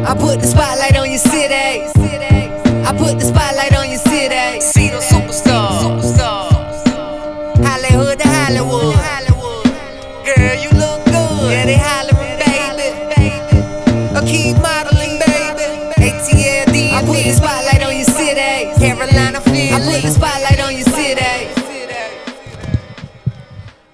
I put the spotlight on your city. I put the spotlight on your city. See the superstars. Hollywood to Hollywood. Girl, you look good. Yeah, they hollering, baby. Keep modeling, baby. ATLD. I put the spotlight on your city. Carolina, Philly. I put the spotlight on your city.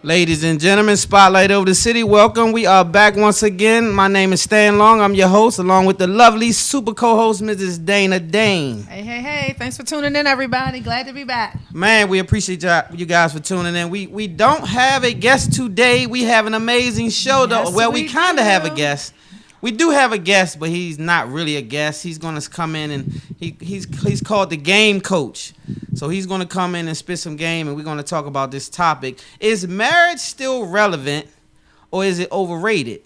Ladies and gentlemen, Spotlight Over the City, welcome. We are back once again. My name is Stan Long. I'm your host, along with the lovely super co-host, Mrs. Dana Dayne. Hey. Thanks for tuning in, everybody. Glad to be back. Man, we appreciate you guys for tuning in. We don't have a guest today. We have an amazing show, though. Yes, well, we kind do. of have a guest. We do have a guest, but he's not really a guest. He's going to come in and he's called the Game Coach. So he's going to come in and spit some game, and we're going to talk about this topic. Is marriage still relevant, or is it overrated?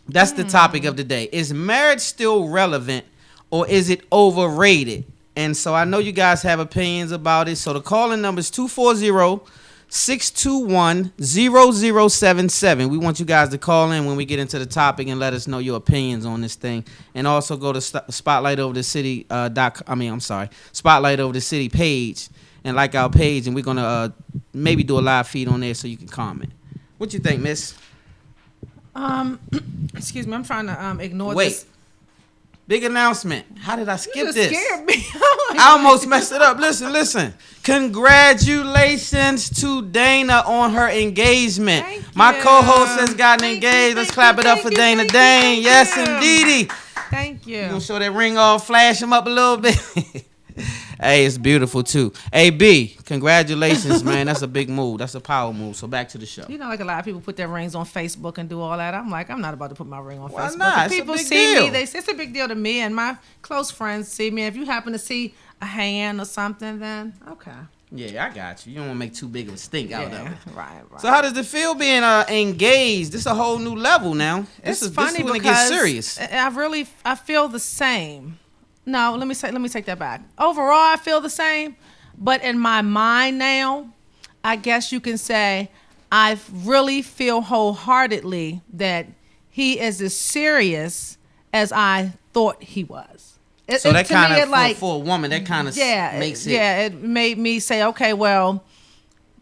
That's the topic of the day. Is marriage still relevant, or is it overrated? And so I know you guys have opinions about it. So the calling number is 240-621-0077. We want you guys to call in when we get into the topic and let us know your opinions on this thing. And also go to Spotlight Over the City Spotlight Over the City page and like our page, and we're gonna maybe do a live feed on there so you can comment. What you think, Miss? Excuse me, I'm trying to ignore Wait. this. Big announcement. How did I skip You this? scared me. I almost messed it up. Listen. Congratulations to Dana on her engagement. Thank My you. co-host has gotten Thank engaged. you, Let's thank clap you, it up thank for you, Dana thank you, Dayne. thank Yes, you. indeedy. Thank you. You gonna show that ring off, flash him up a little bit. Hey, it's beautiful too. Hey, B, congratulations, man. That's a big move. That's a power move. So back to the show. You know, like a lot of people put their rings on Facebook and do all that. I'm like, I'm not about to put my ring on Why Facebook. not? If It's a people big see deal. me, they say it's a big deal to me, and my close friends see me. If you happen to see a hand or something, then okay. Yeah, I got you. You don't want to make too big of a stink out of it. Right. So how does it feel being engaged? This is a whole new level now. It's This funny is when it because gets serious. I feel the same. No, let me take that back. Overall, I feel the same, but in my mind now, I guess you can say I really feel wholeheartedly that he is as serious as I thought he was. So that kind of, like, for a woman, that kind of makes it. Yeah, it made me say, okay, well,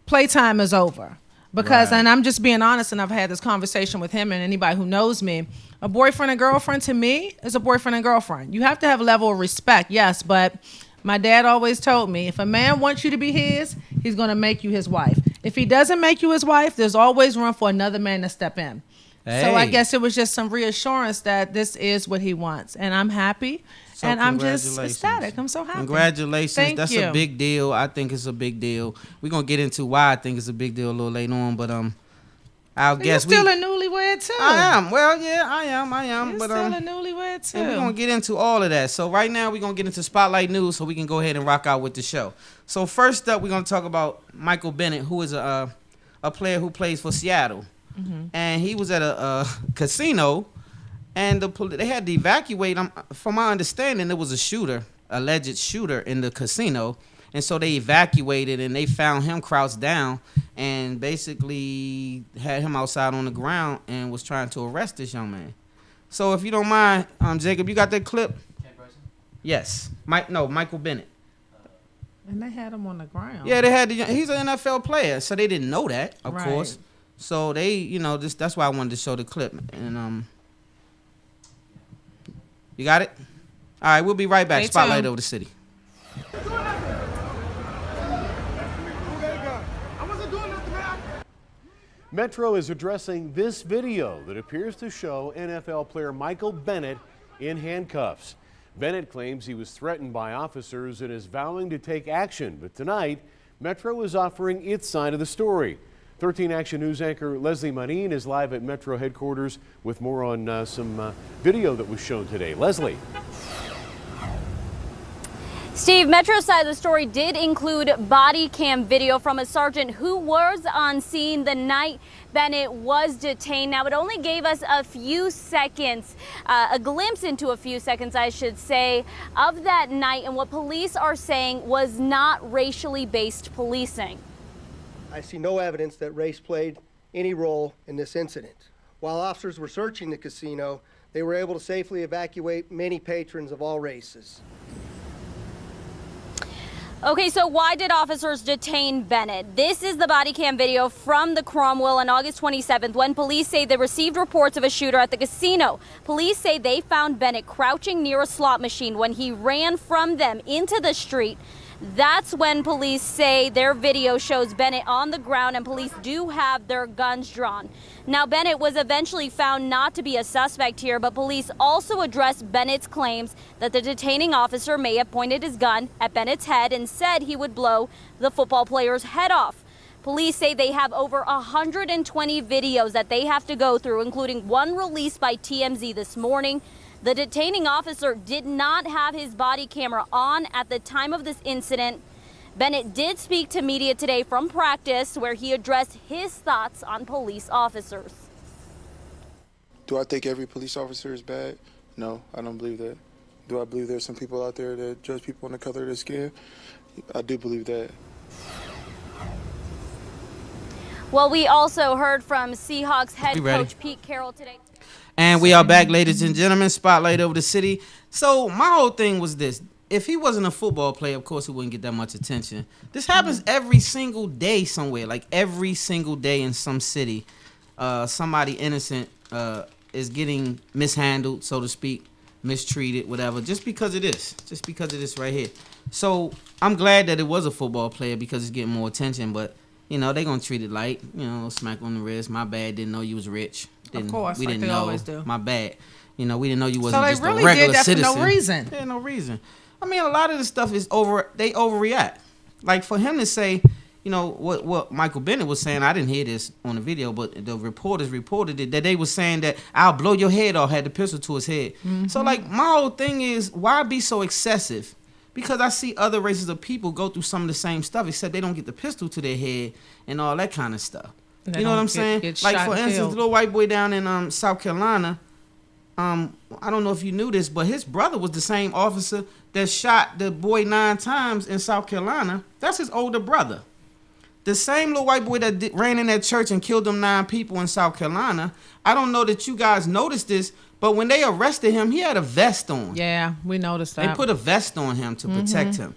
playtime is over. Because, Right. and I'm just being honest, and I've had this conversation with him and anybody who knows me, a boyfriend and girlfriend to me is a boyfriend and girlfriend. You have to have a level of respect, yes, but my dad always told me, if a man wants you to be his, he's going to make you his wife. If he doesn't make you his wife, there's always room for another man to step in. Hey. So I guess it was just some reassurance that this is what he wants, and I'm happy. So And I'm just congratulations. ecstatic. I'm so happy. Congratulations. Thank That's you. a big deal. I think it's a big deal. We're going to get into why I think it's a big deal a little later on, but I'll guess You're still a newlywed too. I am. Well, yeah, I am. You're But still a newlywed too. and we're going to get into all of that. So right now we're going to get into Spotlight News so we can go ahead and rock out with the show. So first up, we're going to talk about Michael Bennett, who is a player who plays for Seattle. Mm-hmm. And he was at a casino, and they had to evacuate him. From my understanding, there was a alleged shooter in the casino. And so they evacuated, and they found him crouched down and basically had him outside on the ground and was trying to arrest this young man. So if you don't mind, Jacob, you got that clip? Ken Brisbon? Yes. Michael Bennett. And they had him on the ground. Yeah, they had. He's an NFL player, so they didn't know that, of Right. course. So they, that's why I wanted to show the clip. And you got it? All right, we'll be right back. Stay Spotlight tuned. Over the City. Metro is addressing this video that appears to show NFL player Michael Bennett in handcuffs. Bennett claims he was threatened by officers and is vowing to take action. But tonight, Metro is offering its side of the story. 13 Action News anchor Leslie Manin is live at Metro headquarters with more on some video that was shown today. Leslie. Steve, Metro's side of the story did include body cam video from a sergeant who was on scene the night Bennett was detained. Now, it only gave us a few seconds, a glimpse into a few seconds, I should say, of that night, and what police are saying was not racially based policing. I see no evidence that race played any role in this incident. While officers were searching the casino, They were able to safely evacuate many patrons of all races. Okay, so why did officers detain Bennett? This is the body cam video from the Cromwell on August 27th when police say they received reports of a shooter at the casino. Police say they found Bennett crouching near a slot machine when he ran from them into the street. That's when police say their video shows Bennett on the ground and police do have their guns drawn. Now, Bennett was eventually found not to be a suspect here, but police also addressed Bennett's claims that the detaining officer may have pointed his gun at Bennett's head and said he would blow the football player's head off. Police say they have over 120 videos that they have to go through, including one released by TMZ this morning. The detaining officer did not have his body camera on at the time of this incident. Bennett did speak to media today from practice where he addressed his thoughts on police officers. Do I think every police officer is bad? No, I don't believe that. Do I believe there's some people out there that judge people on the color of their skin? I do believe that. Well, we also heard from Seahawks head coach Pete Carroll today. And we are back, ladies and gentlemen. Spotlight over the city. So my whole thing was this. If he wasn't a football player, of course he wouldn't get that much attention. This happens every single day somewhere. Like every single day in some city, somebody innocent is getting mishandled, so to speak, mistreated, whatever, just because of this. Just because of this right here. So I'm glad that it was a football player because it's getting more attention. But, you know, they're going to treat it light. You know, smack on the wrist. My bad. Didn't know you was rich. Of course, we like didn't they know. always do. My bad. You know, we didn't know you wasn't So they just really a regular did that citizen. for no reason. Yeah, no reason. I mean, a lot of the stuff is they overreact. Like for him to say, you know, what Michael Bennett was saying, I didn't hear this on the video, but the reporters reported it, that they were saying that I'll blow your head off, had the pistol to his head. Mm-hmm. So like my whole thing is, why be so excessive? Because I see other races of people go through some of the same stuff, except they don't get the pistol to their head and all that kind of stuff. You know what I'm saying? Like for instance, the little white boy down in South Carolina, I don't know if you knew this, but his brother was the same officer that shot the boy 9 times in South Carolina. That's his older brother. The same little white boy that ran in that church and killed them 9 people in South Carolina. I don't know that you guys noticed this, but when they arrested him, he had a vest on. Yeah, we noticed that. They put a vest on him to protect him.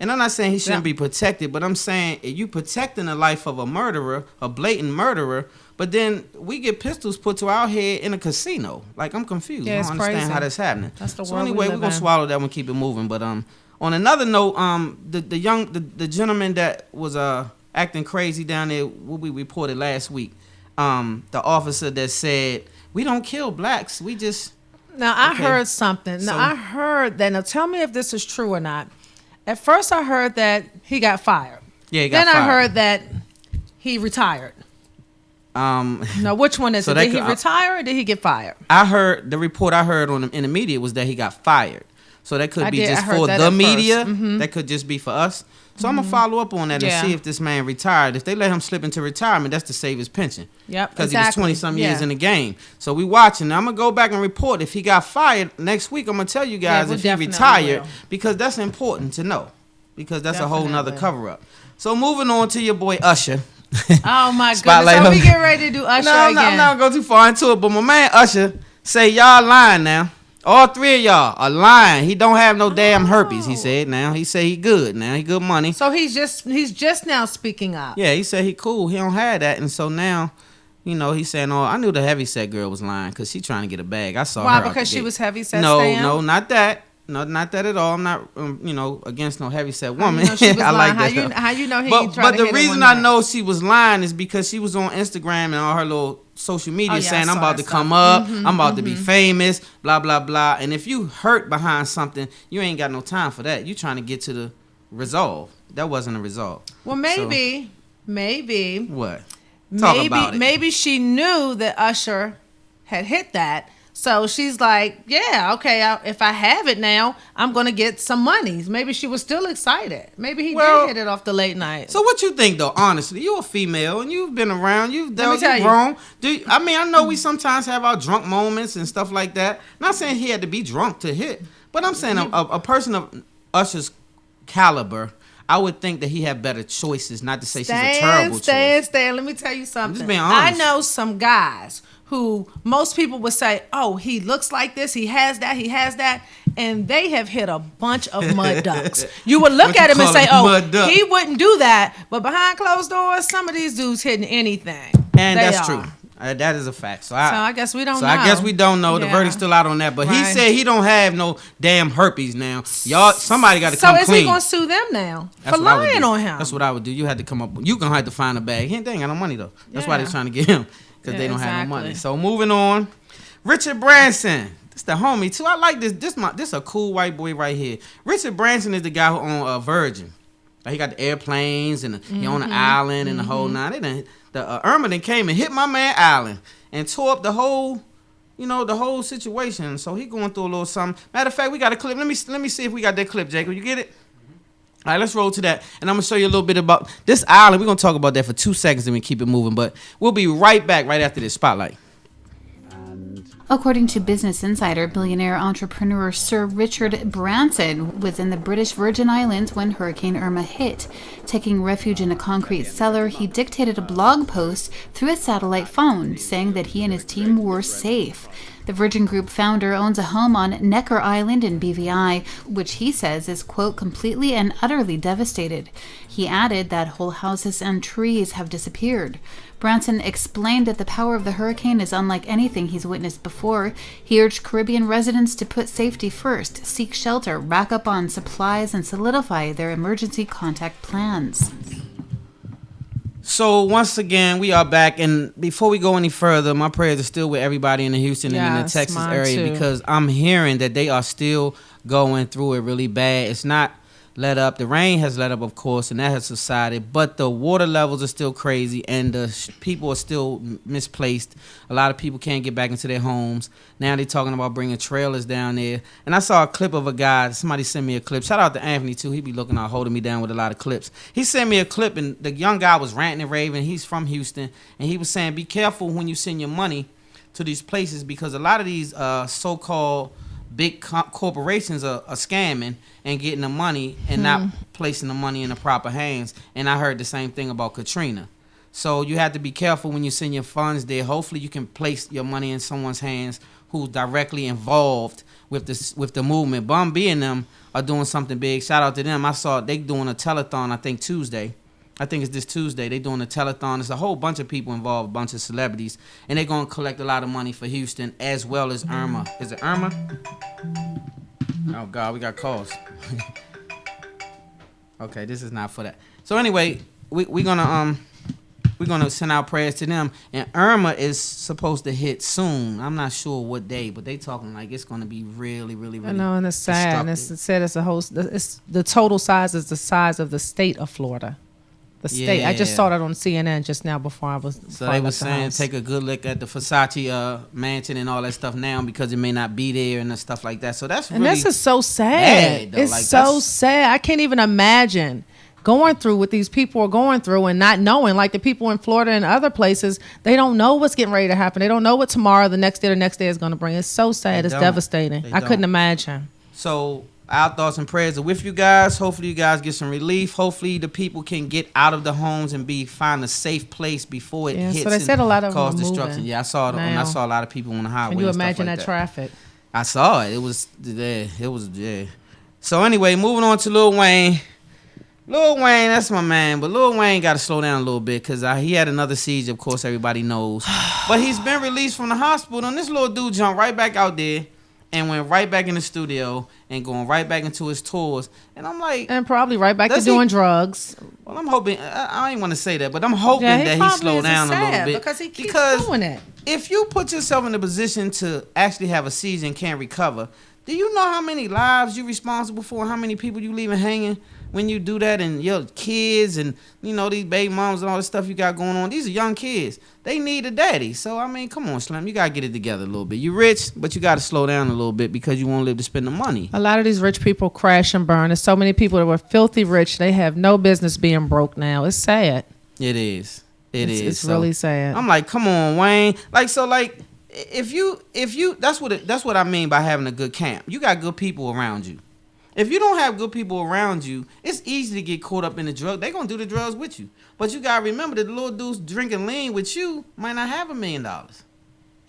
And I'm not saying he shouldn't be protected, but I'm saying you protecting the life of a murderer, a blatant murderer, but then we get pistols put to our head in a casino. Like, I'm confused. Yeah, I it's don't understand crazy. how that's happening. That's the so world anyway, we we're live going to in. swallow that one, keep it moving. But on another note, the gentleman that was acting crazy down there, what we reported last week, the officer that said, we don't kill blacks, we just... Now, I heard something. Now, I heard that. Now, tell me if this is true or not. At first, I heard that he got fired. Yeah, he got fired. Then I heard that he retired. Now, which one is it? Did he retire or did he get fired? I heard the report I heard in the media was that he got fired. So that could be just for the media. Mm-hmm. That could just be for us. So I'm gonna follow up on that and see if this man retired. If they let him slip into retirement, that's to save his pension. Yep, because he was 20-some years in the game. So we watching. Now I'm gonna go back and report if he got fired next week. I'm gonna tell you guys if he retired because that's important to know because that's a whole nother cover up. So moving on to your boy Usher. Oh my goodness! So we get ready to do Usher again. I'm not gonna go too far into it, but my man Usher say y'all lying now. All 3 of y'all are lying. He don't have no damn herpes. He said now. He say he good now. He good money. So he's just now speaking up. Yeah, he said he cool. He don't have that, and so now, you know, he's saying, "Oh, I knew the heavyset girl was lying because she trying to get a bag. I saw her." Why? Out Because the she gate. was heavyset. No, not that. No, not that at all. I'm not, against no heavyset woman. How you know she was I like lying? that. How you know he But tried to the hit her reason one I night? know she was lying is because she was on Instagram and all her little social media saying, "I'm about to come up. I'm about to be famous. Blah blah blah." And if you hurt behind something, you ain't got no time for that. You trying to get to the resolve. That wasn't a resolve. Well, maybe what? Talk about it. Maybe she knew that Usher had hit that. So she's like, yeah, okay, if I have it now, I'm going to get some money. Maybe she was still excited. Maybe he did hit it off the late night. So what you think, though, honestly? You're a female, and you've been around. You've dealt with you. wrong. I know we sometimes have our drunk moments and stuff like that. Not saying he had to be drunk to hit, but I'm saying a person of Usher's caliber, I would think that he had better choices, not to say she's a terrible choice. Let me tell you something. I'm just being honest. I know some guys who most people would say, oh, he looks like this, he has that, and they have hit a bunch of mud ducks. You would look at him and say, oh, he wouldn't do that, but behind closed doors, some of these dudes hitting anything. And that's true. That is a fact. So I guess we don't know. I guess we don't know. The verdict's still out on that. But he said he don't have no damn herpes now. Y'all, somebody got to come clean. So is he going to sue them now for lying on him? That's what I would do. You had to come up. You going to have to find a bag. They ain't got no money, though. That's why they're trying to get him, because they don't have no money. So moving on. Richard Branson. This the homie, too. I like this. This a cool white boy right here. Richard Branson is the guy who owned Virgin. Like, he got the airplanes, and he owned the island and the whole nine. The Irma then came and hit my man Allen and tore up the whole, the whole situation. So he going through a little something. Matter of fact, we got a clip. Let me see if we got that clip, Jacob. You get it? All right, let's roll to that. And I'm going to show you a little bit about this island. We're going to talk about that for 2 seconds and we keep it moving. But we'll be right back right after this spotlight. According to Business Insider, billionaire entrepreneur Sir Richard Branson was in the British Virgin Islands when Hurricane Irma hit. Taking refuge in a concrete cellar, he dictated a blog post through a satellite phone, saying that he and his team were safe. The Virgin Group founder owns a home on Necker Island in BVI, which he says is, quote, completely and utterly devastated. He added that whole houses and trees have disappeared. Branson explained that the power of the hurricane is unlike anything he's witnessed before. He urged Caribbean residents to put safety first, seek shelter, rack up on supplies, and solidify their emergency contact plans. So once again, we are back, and before we go any further, my prayers are still with everybody in the Houston and in the Texas area because I'm hearing that they are still going through it really bad. It's not let up. The rain has let up, of course, and that has subsided, but the water levels are still crazy, and the people are still misplaced. A lot of people can't get back into their homes. Now they're talking about bringing trailers down there. And I saw a clip of a guy. Somebody sent me a clip. Shout out to Anthony, too. He be looking out, holding me down with a lot of clips. He sent me a clip, and the young guy was ranting and raving. He's from Houston, and he was saying, be careful when you send your money to these places because a lot of these so-called big corporations are scamming and getting the money and not placing the money in the proper hands. And I heard the same thing about Katrina. So you have to be careful when you send your funds there. Hopefully you can place your money in someone's hands who's directly involved with the movement. Bum B and them are doing something big. Shout out to them. I saw they doing a telethon, I think Tuesday. I think it's this Tuesday. They're doing a telethon. There's a whole bunch of people involved, a bunch of celebrities. And they're going to collect a lot of money for Houston as well as Irma. Is it Irma? Oh, God, we got calls. Okay, this is not for that. So anyway, we're gonna send out prayers to them. And Irma is supposed to hit soon. I'm not sure what day, but they talking like it's gonna be really, really, really. I know, and it's sad. And it's said it's the total size is the size of the state of Florida. The state. Yeah. I just saw that on CNN just now before I was. So they were saying take a good look at the Versace mansion and all that stuff now because it may not be there and stuff like that. So that's really. And this is so sad. It's like, so sad. I can't even imagine going through what these people are going through and not knowing. Like the people in Florida and other places, they don't know what's getting ready to happen. They don't know what tomorrow, the next day is going to bring. It's so sad. It's devastating. I couldn't imagine. So. Our thoughts and prayers are with you guys. Hopefully you guys get some relief. Hopefully the people can get out of the homes and find a safe place before it hits. So they said a lot of cause destruction. Yeah, I saw it. I saw a lot of people on the highway. Can you imagine like that traffic? I saw it. It was there. So anyway, moving on to Lil Wayne. Lil Wayne, that's my man. But Lil Wayne got to slow down a little bit because he had another siege, of course, everybody knows. But he's been released from the hospital, and this little dude jumped right back out there and went right back in the studio and going right back into his tours. And I'm like... And probably right back to doing drugs. Well, I'm hoping... I ain't want to say that, but I'm hoping that he slowed down a little bit. Because he keeps doing it. If you put yourself in a position to actually have a seizure and can't recover, do you know how many lives you're responsible for, how many people you leaving hanging when you do that, and your kids and, these baby moms and all this stuff you got going on? These are young kids. They need a daddy. So, I mean, come on, Slim. You got to get it together a little bit. You're rich, but you got to slow down a little bit because you won't live to spend the money. A lot of these rich people crash and burn. There's so many people that were filthy rich. They have no business being broke now. It's sad. It is. It's really sad. I'm like, come on, Wayne. If you that's what I mean by having a good camp. You got good people around you. If you don't have good people around you, it's easy to get caught up in the drug. They're going to do the drugs with you. But you got to remember that the little dude's drinking lean with you might not have $1 million.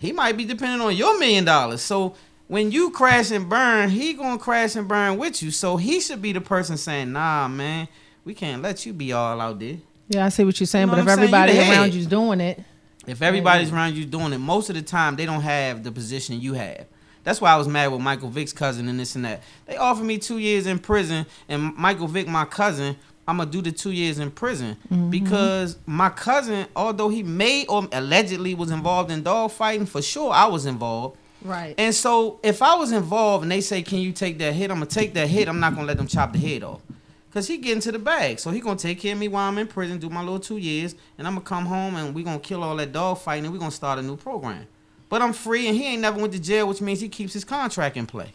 he might be depending on your $1 million. So when you crash and burn, he gonna crash and burn with you. So he should be the person saying, nah, man, we can't let you be all out there. Yeah, I see what you're saying. You know But if what I'm saying? everybody You the around head. you's doing it. If everybody's around you doing it, most of the time they don't have the position you have. That's why I was mad with Michael Vick's cousin and this and that. They offered me 2 years in prison, and Michael Vick, my cousin, I'm going to do the 2 years in prison because my cousin, although he may or allegedly was involved in dog fighting, for sure I was involved. Right. And so if I was involved and they say, can you take that hit? I'm going to take that hit. I'm not going to let them chop the head off. Because he get into the bag. So he going to take care of me while I'm in prison, do my little 2 years, and I'm going to come home and we going to kill all that dog fighting and we going to start a new program. But I'm free and he ain't never went to jail, which means he keeps his contract in play.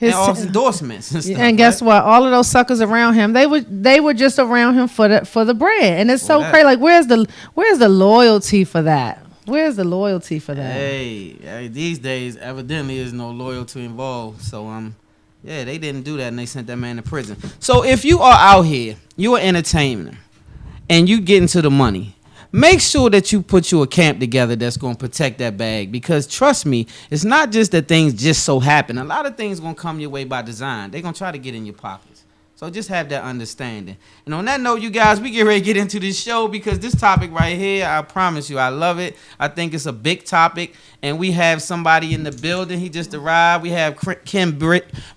And all his endorsements and stuff. And guess what? All of those suckers around him, they were just around him for the bread. And it's so crazy. Like, where's the loyalty for that? Where's the loyalty for that? Hey, these days, evidently, there's no loyalty involved. So, yeah, they didn't do that, and they sent that man to prison. So, if you are out here, you're an entertainer, and you get into the money, make sure that you put you a camp together that's going to protect that bag. Because, trust me, it's not just that things just so happen. A lot of things going to come your way by design. They're going to try to get in your pockets. So just have that understanding. And on that note, you guys, we get ready to get into this show because this topic right here, I promise you, I love it. I think it's a big topic. And we have somebody in the building. He just arrived. We have Ken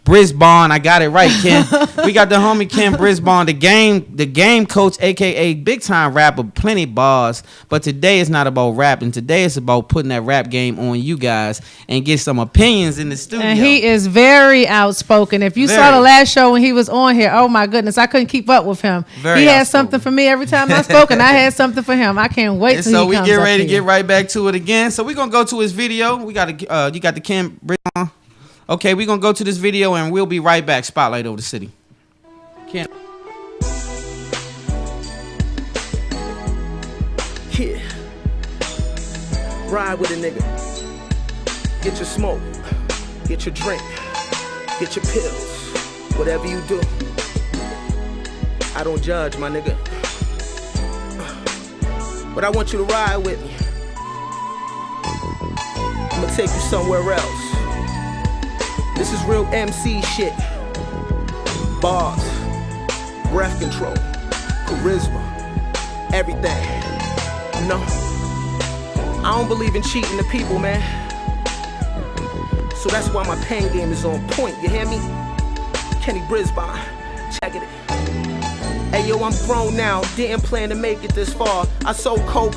Brisbon. I got it right, Ken. We got the homie Ken Brisbon, the game coach, a.k.a. big-time rapper, plenty bars. But today it's not about rapping. Today it's about putting that rap game on you guys and get some opinions in the studio. And he is very outspoken. If you saw the last show when he was on here, oh my goodness, I couldn't keep up with him. He had something for me every time I spoke, and I had something for him. I can't wait till he comes up. So we get ready to get right back to it again. So we're going to go to his video. We got you got the Ken Brisbon. Okay, we're going to go to this video, and we'll be right back. Spotlight over the city. Ken. Yeah. Ride with a nigga. Get your smoke. Get your drink. Get your pills. Whatever you do. I don't judge, my nigga. But I want you to ride with me. I'ma take you somewhere else. This is real MC shit. Bars, breath control, charisma, everything. You know? I don't believe in cheating the people, man. So that's why my pen game is on point, you hear me? Kenny Brisbon, check it. Hey yo, I'm grown now, didn't plan to make it this far. I sold coke,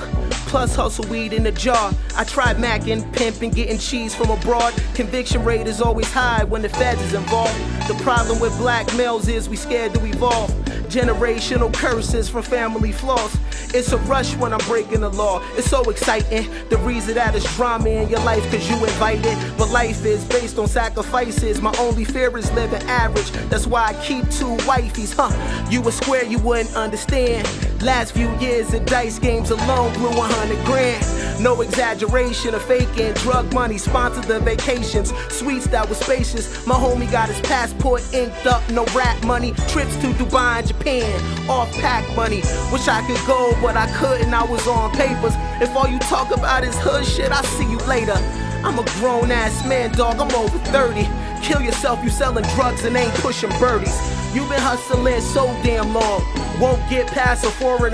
plus hustle weed in a jar. I tried macking, pimping, getting cheese from abroad. Conviction rate is always high when the feds is involved. The problem with black males is we scared to evolve. Generational curses from family flaws. It's a rush when I'm breaking the law. It's so exciting. The reason that is drama in your life cause you invite it. But life is based on sacrifices. My only fear is living average. That's why I keep 2 wifeys, You a square, you wouldn't understand. Last few years in dice games alone blew 100 grand. No exaggeration or faking. Drug money sponsored the vacations. Suites that was spacious. My homie got his passport inked up. No rap money. Trips to Dubai and Japan. Off pack money. Wish I could go, but I couldn't. I was on papers. If all you talk about is hood shit, I'll see you later. I'm a grown ass man, dog. I'm over 30. Kill yourself, you selling drugs and ain't pushing birdies. You been hustling so damn long. Won't get past a 4.5,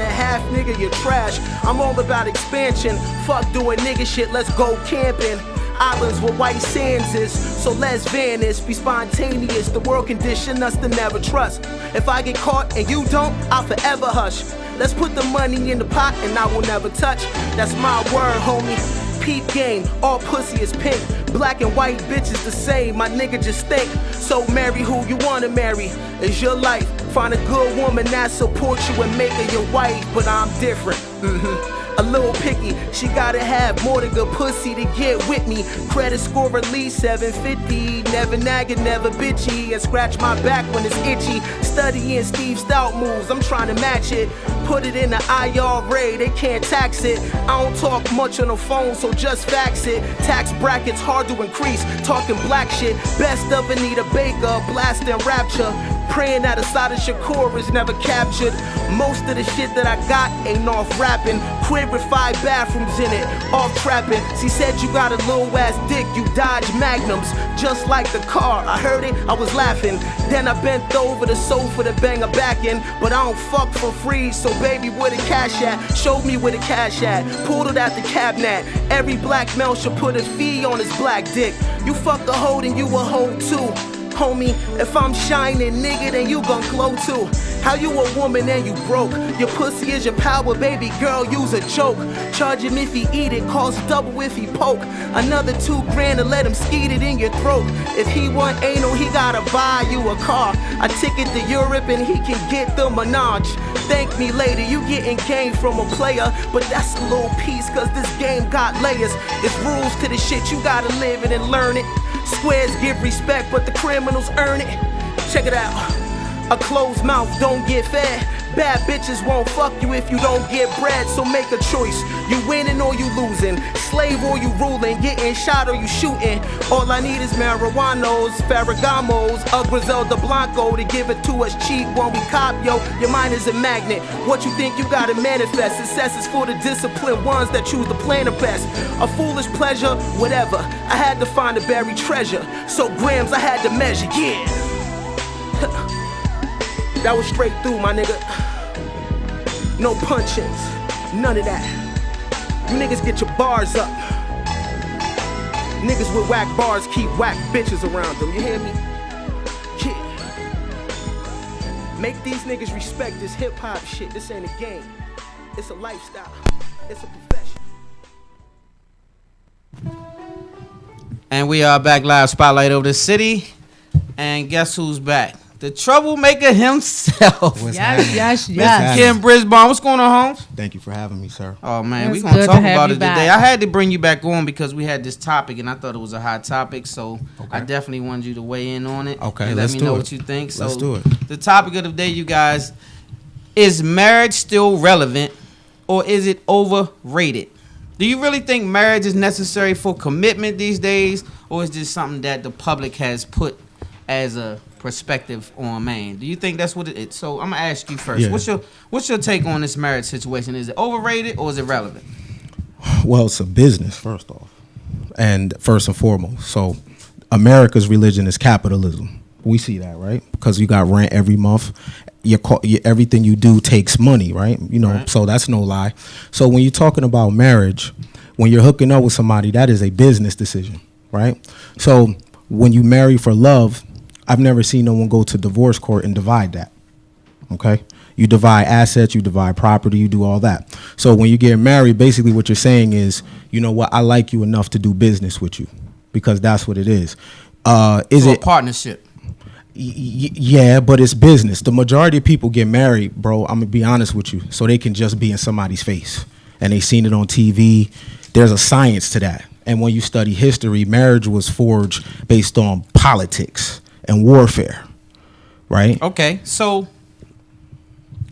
nigga, you're trash. I'm all about expansion. Fuck doing nigga shit, let's go camping. Islands where white sands is, so let's vanish, be spontaneous. The world conditioned us to never trust. If I get caught and you don't, I'll forever hush. Let's put the money in the pot and I will never touch. That's my word, homie. Peep game, all pussy is pink. Black and white bitches the same, my nigga just think. So marry who you wanna marry, it's your life. Find a good woman that supports you and make her your wife. But I'm different, a little picky. She gotta have more than good pussy to get with me. Credit score at least 750. Never nagging, never bitchy. And scratch my back when it's itchy. Studying Steve Stout moves, I'm trying to match it. Put it in the IRA, they can't tax it. I don't talk much on the phone, so just fax it. Tax brackets hard to increase, talking black shit. Best of Anita Baker, blasting rapture. Praying that a side of Shakur is never captured. Most of the shit that I got ain't off rapping. Crib with 5 bathrooms in it, off trapping. She said you got a little ass dick, you dodge magnums. Just like the car, I heard it, I was laughing. Then I bent over the sofa to bang her back in. But I don't fuck for free, so baby, where the cash at? Showed me where the cash at, pulled it out the cabinet. Every black male should put a fee on his black dick. You fuck a hoe, then you a hoe too. Homie, if I'm shining, nigga, then you gon' glow too. How you a woman and you broke? Your pussy is your power, baby girl, use a joke. Charge him if he eat it, cost double if he poke. Another $2,000 to let him skeet it in your throat. If he want anal, he gotta buy you a car, a ticket to Europe, and he can get the Menage. Thank me later, you getting game from a player, but that's a little piece, cause this game got layers. It's rules to the shit, you gotta live it and learn it. Squares give respect, but the criminals earn it. Check it out. A closed mouth don't get fed. Bad bitches won't fuck you if you don't get bread. So make a choice. You winning or you losing. Slave or you ruling. Getting shot or you shooting. All I need is marijuanos, Ferragamos, a Griselda Blanco to give it to us cheap when we cop, yo. Your mind is a magnet. What you think you gotta manifest. Success is for the disciplined ones that choose to plan the best. A foolish pleasure, whatever. I had to find a buried treasure. So grams I had to measure, yeah. That was straight through, my nigga. No punch-ins, none of that. You niggas get your bars up. Niggas with whack bars keep whack bitches around them, you hear me? Yeah. Make these niggas respect this hip-hop shit. This ain't a game. It's a lifestyle. It's a profession. And we are back live, Spotlight over the city. And guess who's back? The troublemaker himself. Yes. Ken Brisbon. What's going on, Holmes? Thank you for having me, sir. Oh, man, It's we're going to good talk to have about you it back. today. I had to bring you back on because we had this topic, and I thought it was a hot topic, so Okay. I definitely wanted you to weigh in on it. Okay, and let's let me do know it. what you think. So Let's do it. The topic of the day, you guys, is marriage still relevant, or is it overrated? Do you really think marriage is necessary for commitment these days, or is this something that the public has put as a perspective on man? Do you think that's what it is? So I'm gonna ask you first. Yeah. What's your take on this marriage situation? Is it overrated or is it relevant? Well, it's a business, first off, and first and foremost. So America's religion is capitalism. We see that, right? Because you got rent every month. Everything you do takes money, right? You know, Right. So that's no lie. So when you're talking about marriage, when you're hooking up with somebody, that is a business decision, right? So when you marry for love, I've never seen no one go to divorce court and divide that. Okay? You divide assets, you divide property, you do all that. So when you get married, basically what you're saying is, you know what, I like you enough to do business with you, because that's what it is. Is So it a partnership? Yeah, but it's business. The majority of people get married, bro, I'm gonna be honest with you, so they can just be in somebody's face. And they seen it on TV. There's a science to that. And when you study history, marriage was forged based on politics and warfare, right? Okay, so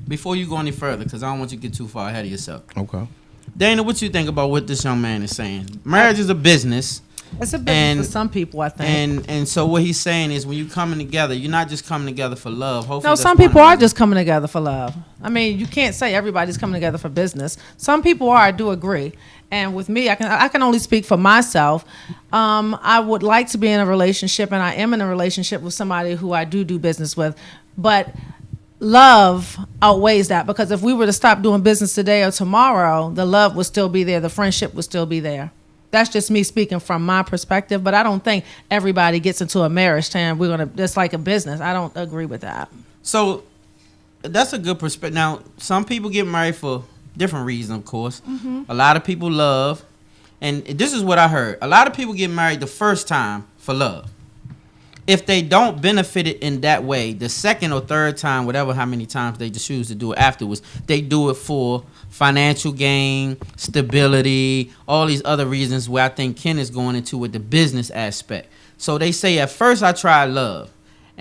before you go any further, because I don't want you to get too far ahead of yourself. Okay. Dana, what you think about what this young man is saying? Marriage is a business. It's a business for some people, I think. And so what he's saying is when you coming together, you're not just coming together for love. Hopefully No, that's some one of people the are reasons. just coming together for love. I mean, you can't say everybody's coming together for business. Some people are, I do agree. And with me, I can only speak for myself. I would like to be in a relationship, and I am in a relationship with somebody who I do business with. But love outweighs that, because if we were to stop doing business today or tomorrow, the love would still be there. The friendship would still be there. That's just me speaking from my perspective, but I don't think everybody gets into a marriage saying it's like a business. I don't agree with that. So that's a good perspective. Now, some people get married for different reasons, of course. Mm-hmm. A lot of people love, and this is what I heard. A lot of people get married the first time for love. If they don't benefit it in that way, the second or third time, whatever how many times they just choose to do it afterwards, they do it for financial gain, stability, all these other reasons where I think Ken is going into with the business aspect. So they say, at first I tried love.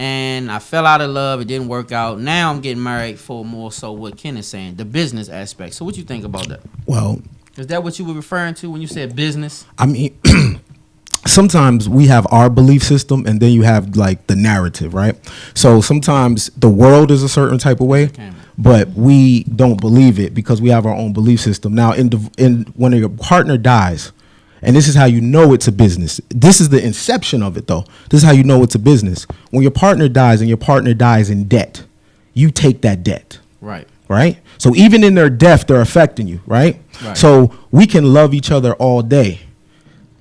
and I fell out of love. It didn't work out. Now I'm getting married for more so what Ken is saying, the business aspect. So what you think about that? Well, is that what you were referring to when you said business? I mean, sometimes we have our belief system and then you have like the narrative, right? So sometimes the world is a certain type of way, but we don't believe it because we have our own belief system. Now, when your partner dies, and this is how you know it's a business. This is the inception of it, though. This is how you know it's a business. When your partner dies and your partner dies in debt, you take that debt. Right. Right? So even in their death, they're affecting you, right? So we can love each other all day.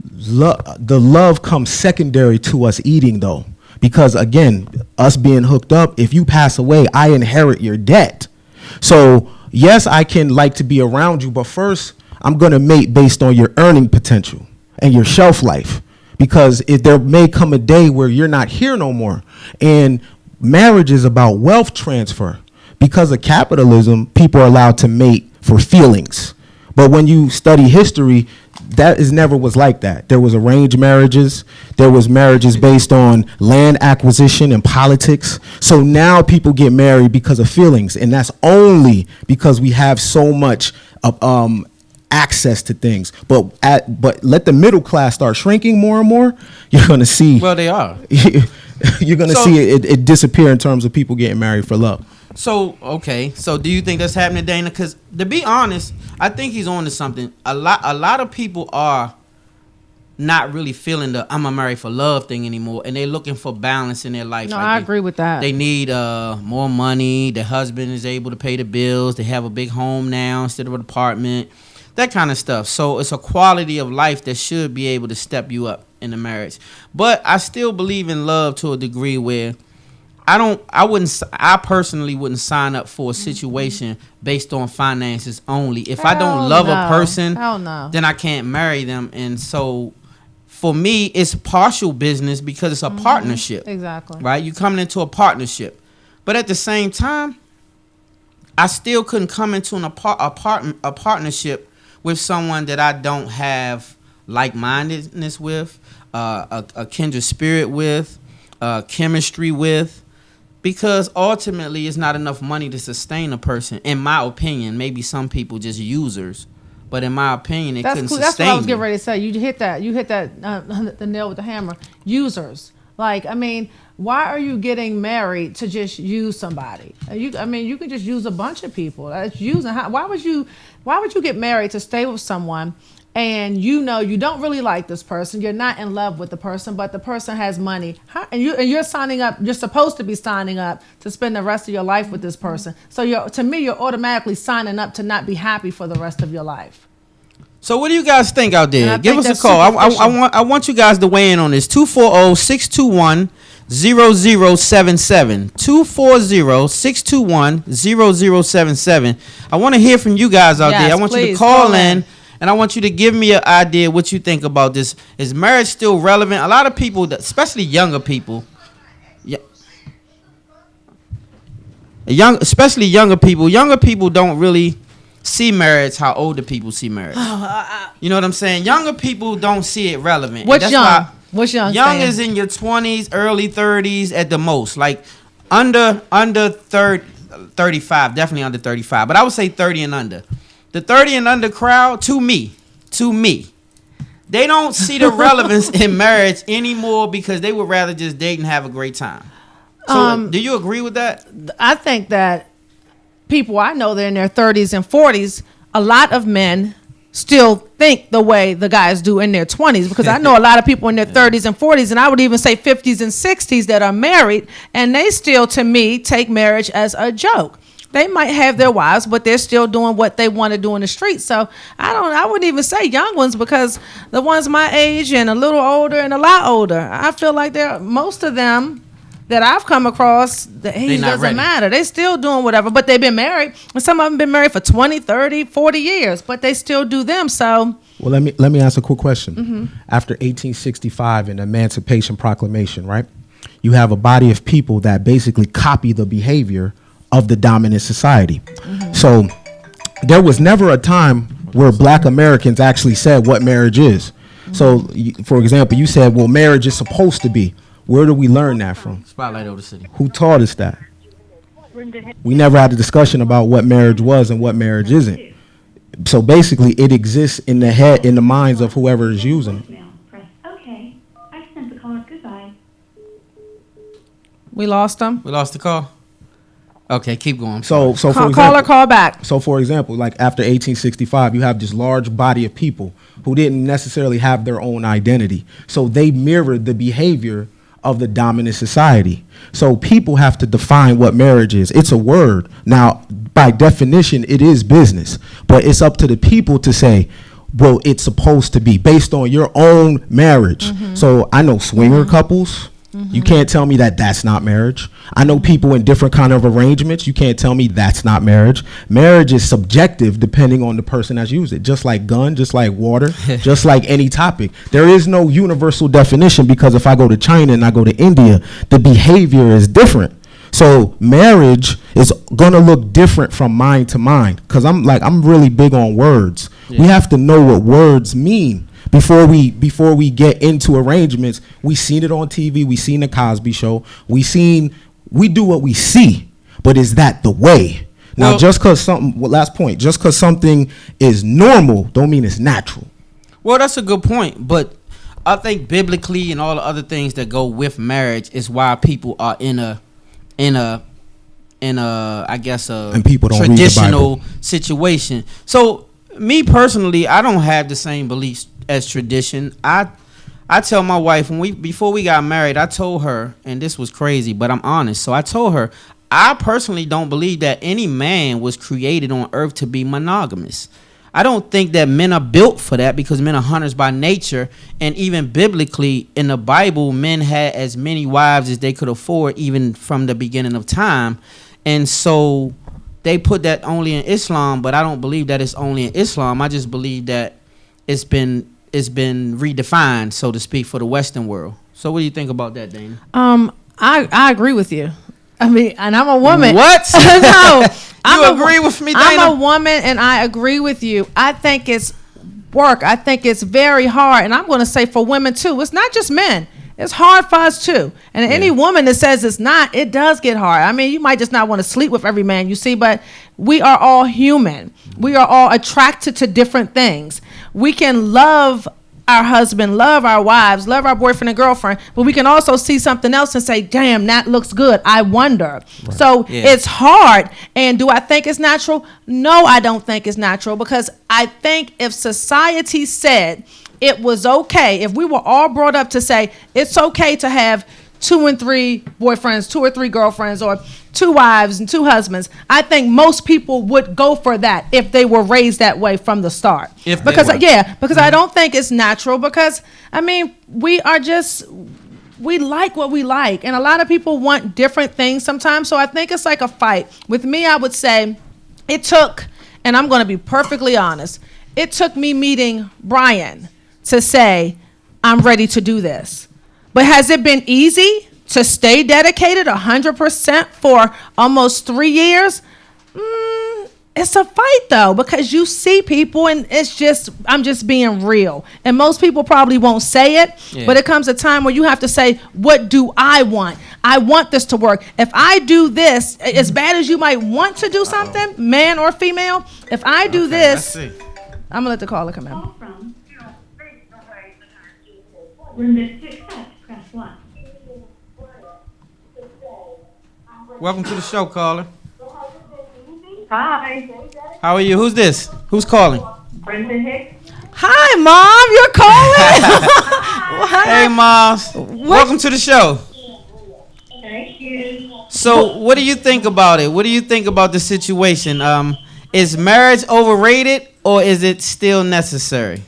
The love comes secondary to us eating, though. Because, again, us being hooked up, if you pass away, I inherit your debt. So, yes, I can like to be around you, but first, I'm going to mate based on your earning potential and your shelf life, because if there may come a day where you're not here no more. And marriage is about wealth transfer. Because of capitalism, people are allowed to mate for feelings. But when you study history, never was like that. There was arranged marriages. There was marriages based on land acquisition and politics. So now people get married because of feelings, and that's only because we have so much access to things. But let the middle class start shrinking more and more, you're going to see. Well, they are. You're going to see it disappear in terms of people getting married for love. So, okay. So do you think that's happening, Dana? Because to be honest, I think he's on to something. A lot of people are not really feeling the I'm a married for love thing anymore, and they're looking for balance in their life. No, I agree with that. They need more money. The husband is able to pay the bills. They have a big home now instead of an apartment, that kind of stuff. So it's a quality of life that should be able to step you up in the marriage. But I still believe in love to a degree where I personally wouldn't sign up for a situation based on finances only. If I don't love a person, then I can't marry them. And so for me, it's partial business because it's a partnership. Exactly. Right? You're coming into a partnership. But at the same time, I still couldn't come into a partnership with someone that I don't have like-mindedness with, a kindred spirit with, chemistry with. Because ultimately, it's not enough money to sustain a person. In my opinion, maybe some people just users, but in my opinion, it couldn't sustain. That's what I was getting ready to say. You hit that the nail with the hammer. Users, like, I mean, why are you getting married to just use somebody? You can just use a bunch of people. That's using. Why would you get married to stay with someone? And you don't really like this person. You're not in love with the person, but the person has money. And you're signing up. You're supposed to be signing up to spend the rest of your life with this person. So you're automatically signing up to not be happy for the rest of your life. So what do you guys think out there? Give us a call. I want you guys to weigh in on this. 240-621-0077. 240-621-0077. I want to hear from you guys out there. I want you to call in. And I want you to give me an idea what you think about this. Is marriage still relevant? A lot of people, especially younger people, especially younger people don't really see marriage how older people see marriage. You know what I'm saying? Younger people don't see it relevant. What's young? What's young? Young is in your 20s, early 30s at the most. Like under 35, definitely under 35. But I would say 30 and under. The 30 and under crowd, to me, they don't see the relevance in marriage anymore because they would rather just date and have a great time. So do you agree with that? I think that people I know that are in their 30s and 40s, a lot of men still think the way the guys do in their 20s, because I know a lot of people in their 30s and 40s, and I would even say 50s and 60s that are married, and they still, to me, take marriage as a joke. They might have their wives, but they're still doing what they want to do in the street. So I wouldn't even say young ones, because the ones my age and a little older and a lot older, I feel like most of them that I've come across, the age doesn't matter. They still doing whatever, but they've been married. And some of them been married for 20, 30, 40 years, but they still do them. So, well, let me ask a quick question. Mm-hmm. After 1865 and the Emancipation Proclamation, right? You have a body of people that basically copy the behavior of the dominant society. Mm-hmm. So there was never a time where black Americans actually said what marriage is. Mm-hmm. So, for example, you said, well, marriage is supposed to be. Where do we learn that from? Spotlight over the city. Who taught us that? We never had a discussion about what marriage was and what marriage isn't. So basically, it exists in the head, in the minds of whoever is using it. Okay. I sent the caller. Goodbye. We lost them. We lost the call. Okay, keep going. So for example, caller, call back. So for example, like after 1865, you have this large body of people who didn't necessarily have their own identity. So they mirrored the behavior of the dominant society. So people have to define what marriage is. It's a word. Now, by definition, it is business, but it's up to the people to say, well, it's supposed to be based on your own marriage. Mm-hmm. So I know swinger couples. You can't tell me that that's not marriage. I know people in different kind of arrangements. You can't tell me that's not marriage. Marriage is subjective depending on the person that's used it. Just like gun, just like water, just like any topic. There is no universal definition, because if I go to China and I go to India, the behavior is different. So marriage is gonna look different from mind to mind, because I'm really big on words. Yeah. We have to know what words mean. Before we get into arrangements. We seen it on TV. We seen the Cosby Show. We do what we see, but is that the way? Now, just because something is normal, don't mean it's natural. Well, that's a good point, but I think biblically and all the other things that go with marriage is why people are in a I guess and people don't traditional read the Bible. situation. So me personally, I don't have the same beliefs as tradition. I tell my wife before we got married, I told her, and this was crazy, but I'm honest. So I told her, I personally don't believe that any man was created on earth to be monogamous. I don't think that men are built for that, because men are hunters by nature. And even biblically in the Bible, men had as many wives as they could afford, even from the beginning of time. And so they put that only in Islam, but I don't believe that it's only in Islam. I just believe that it's been redefined, so to speak, for the Western world. So what do you think about that, Dana? I agree with you. I mean, and I'm a woman. What? No, you agree with me, Dana? I'm a woman, and I agree with you. I think it's work. I think it's very hard, and I'm going to say for women too. It's not just men. It's hard for us too. And any woman that says it's not, it does get hard. I mean, you might just not want to sleep with every man you see, but we are all human. We are all attracted to different things. We can love our husband, love our wives, love our boyfriend and girlfriend, but we can also see something else and say, damn, that looks good. I wonder. Right. So it's hard. And do I think it's natural? No, I don't think it's natural, because I think if society said it was okay, if we were all brought up to say it's okay to have 2 and 3 boyfriends, 2 or 3 girlfriends, or 2 wives and 2 husbands, I think most people would go for that if they were raised that way from the start. Because I don't think it's natural, because I mean, we like what we like, and a lot of people want different things sometimes. So I think it's like a fight. With me, I would say it took, and I'm going to be perfectly honest, it took me meeting Brian to say, I'm ready to do this. But has it been easy to stay dedicated 100% for almost 3 years? It's a fight though, because you see people, and I'm just being real. And most people probably won't say it, but it comes a time where you have to say, what do I want? I want this to work. If I do this, as bad as you might want to do something, man or female, if I do this, I'm gonna let the caller come in. Welcome to the show, caller. Hi. How are you? Who's this? Who's calling? Brendan Hicks. Hi, Mom. You're calling. Hey, Mom. Welcome to the show. Thank you. So, what do you think about it? What do you think about the situation? Is marriage overrated, or is it still necessary?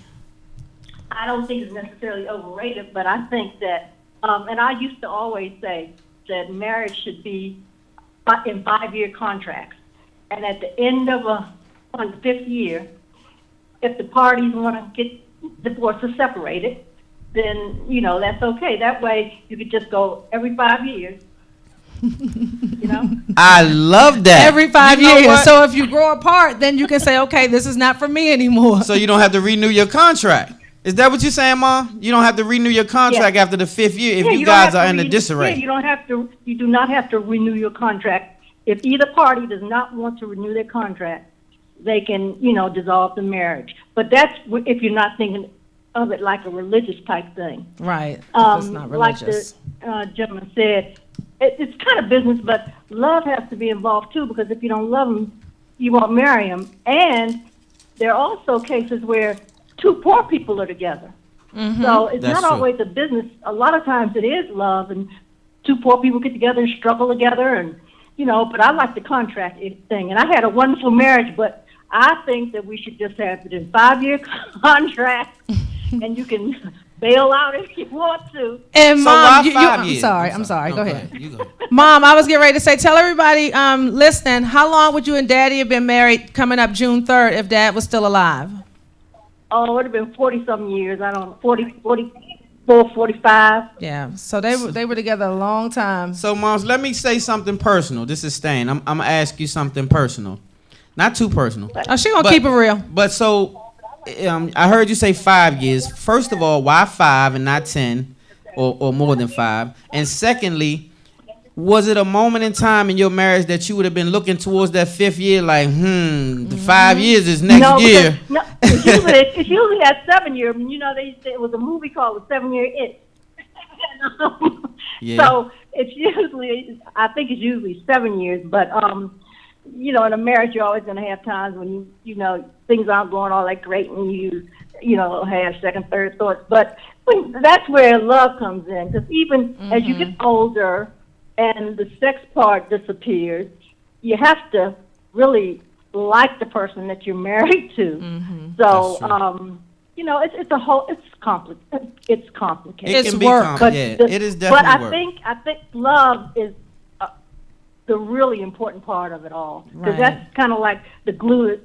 I don't think it's necessarily overrated, but I think that, and I used to always say that marriage should be in 5-year contracts. And at the end of on the 5th year, if the parties want to get divorced or separated, then, that's okay. That way you could just go every 5 years. I love that. Every 5 years. So if you grow apart, then you can say, okay, this is not for me anymore. So you don't have to renew your contract. Is that what you're saying, Mom? You don't have to renew your contract after the 5th year if you don't guys have are to in a disarray. Yeah, you do not have to renew your contract. If either party does not want to renew their contract, they can, dissolve the marriage. But that's if you're not thinking of it like a religious type thing. Right. It's not religious. Like the gentleman said, it's kind of business, but love has to be involved too, because if you don't love them, you won't marry them. And there are also cases where two poor people are together. Mm-hmm. So it's not always a business. A lot of times it is love, and two poor people get together and struggle together, and but I like the contract thing. And I had a wonderful marriage, but I think that we should just have it in 5-year contract, and you can bail out if you want to. And So Mom, why 5 I'm years? sorry. No, Go ahead. You go. Mom, I was getting ready to say, tell everybody listening, how long would you and Daddy have been married coming up June 3rd if Dad was still alive? Oh, it would have been 40-something years. I don't know, 44, 45. Yeah, so they were together a long time. So, Moms, let me say something personal. This is Stan. I'm going to ask you something personal. Not too personal. Oh, she going to keep it real. But so, I heard you say 5 years. First of all, why 5 and not 10 or more than 5? And secondly, was it a moment in time in your marriage that you would have been looking towards that 5th year like, the 5 years is next year? No, it's usually at 7 years. It was a movie called The 7 Year Itch. Yeah. So I think it's usually 7 years. But, in a marriage, you're always going to have times when, things aren't going all that great and you have second, third thoughts. But that's where love comes in. Because even as you get older, and the sex part disappears, you have to really like the person that you're married to. Mm-hmm. So, it's complicated. It's work. It is definitely But work. I think love is the really important part of it all. Because that's kind of like the glue that